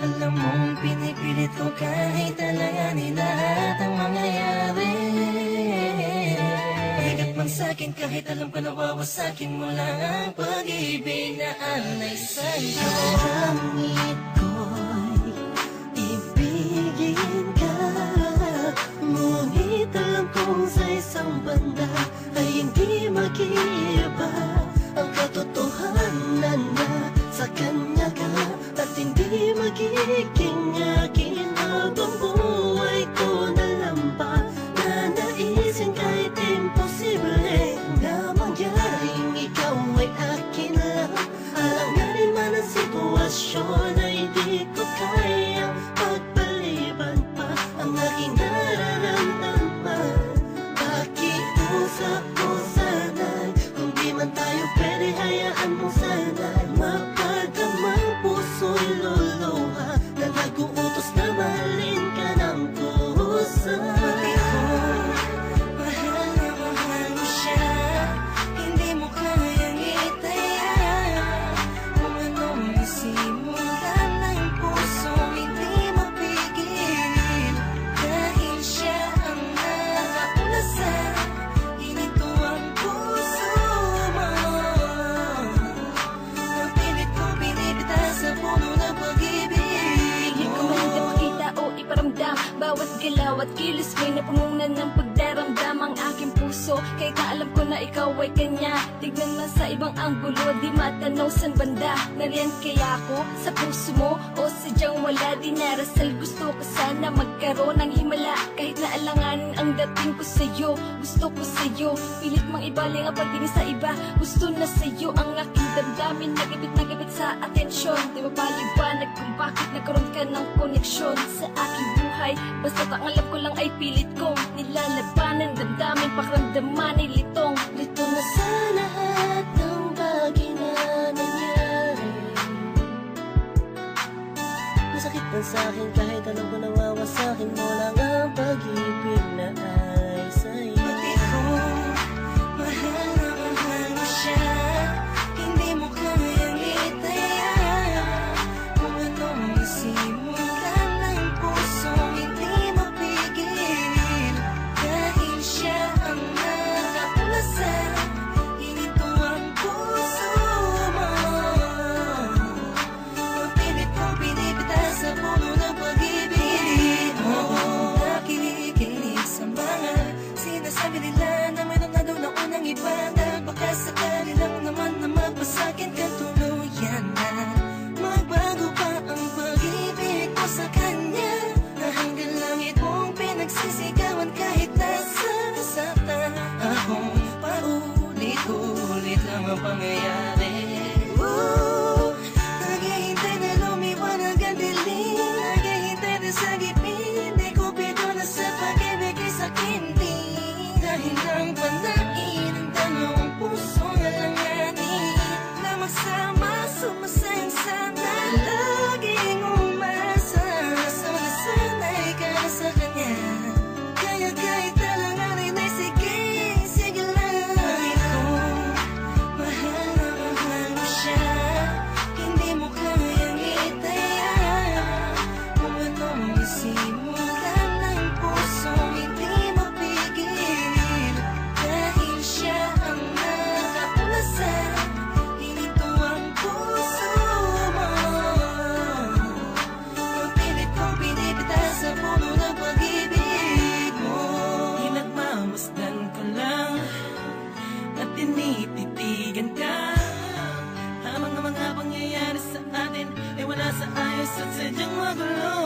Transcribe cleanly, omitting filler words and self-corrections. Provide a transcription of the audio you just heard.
Alam mong pinipilit ko kahit alanganin lahat ang mangyayari. Mahigat man sa'kin kahit alam ko nawawasakin mo lang ang pag-ibig na alay sa'yo. Langit ko'y ibigin ka, ngunit alam kong sa isang banda ay hindi mag-iiba ang katotohanan na sa kanya ka at hindi magiging akin habang buhay ko na lamba. Nanaisin kahit imposible na mangyaring ikaw ay akin lang. Alanganin man ang sitwasyon ay hindi ko kayang pagpaliban pa ang aking nararamdaman. Pakiusap ko sana'y kung di man tayo pwede, hayaan mo sana'y mapadamang puso'y luluha na nag-uutos na mahalin ka ng kusa. Mahal na mahal mo siya, hindi mo kayang itaya. Kung anong nasimulan ng pusong hindi mapigil, dahil siya ang nakauna sa hinito ang puso mo. Napilit ko binibita sa puno ng pag-ibig Hindi ko man ipakita o iparamdam, bawat galaw at kilos mo'y napununan ng pagdaramdam ang aking puso. Kahit na alam ko na ikaw ay kanya, tignan man sa ibang anggulo, di matanaw san banda. Nariyan kaya ako sa puso mo o sadyang wala? Di narasal, gusto ko sana magkaroon ng himala. Kahit na alanganin ang dating ko sa'yo, gusto ko sa'yo. Pilit mang ibaling ang pagtingin sa iba, gusto na sa'yo ang aking damdamin. Nagibit sa atensyon, di mapaliwanag kung bakit nagkaroon ka ng koneksyon sa aking buhay. Basta't ang alam ko lang ay pilit kong nilalabanan, damdamin, pakiramdaman ay litong. Lito na sa lahat ng bagay na nangyari. Masakit man sa'kin kahit alam ko nawawasakin mo lang ang pag-ibig na ay sa'yo. Pati ko, mahal na mahal mo siya, hindi mo kayang itaya. Kung anong nasimulan ng pusong hindi mapigil, dahil siya ang nakauna sa hinito ang puso mo. Mapilit ko binibita sa puno ng pag-ibig mo. Nakikinig sa mga sinasabi nila na mayroon na daw na unang iba, dahil baka sakali lang naman na magpasakin ka tuluyan na. Magbago pa ang pag-ibig ko sa kanya, na hanggang langit mong pinagsisigawan kahit nasa sakta akong paulit-ulit lang ang pangyayari. Naghihintay na lumiwanag ang dilim, naghihintay na sa gipin, di ko pito na sa pag-ibig ay sakin din. Dahil ang panain ng dalawang pusong alanganin na magsama, sumasayang sana, laging umasa. Sana sana'y ka na sa kanya, kaya kahit alanganin ay sige, sige lang. Bakit ko, mahal na mahal mo siya, hindi mo kayang itaya. Kung anong nasimulan ng pusong hindi mapigil, dahil siya ang nakauna sa hinito ang puso mo. Mapilit kong binibita sa puno ng pag-ibig mo. Pinagmamasdan ko lang at tinititigan ka, habang ang mga pangyayari sa atin ay wala sa ayos at sadyang magulo.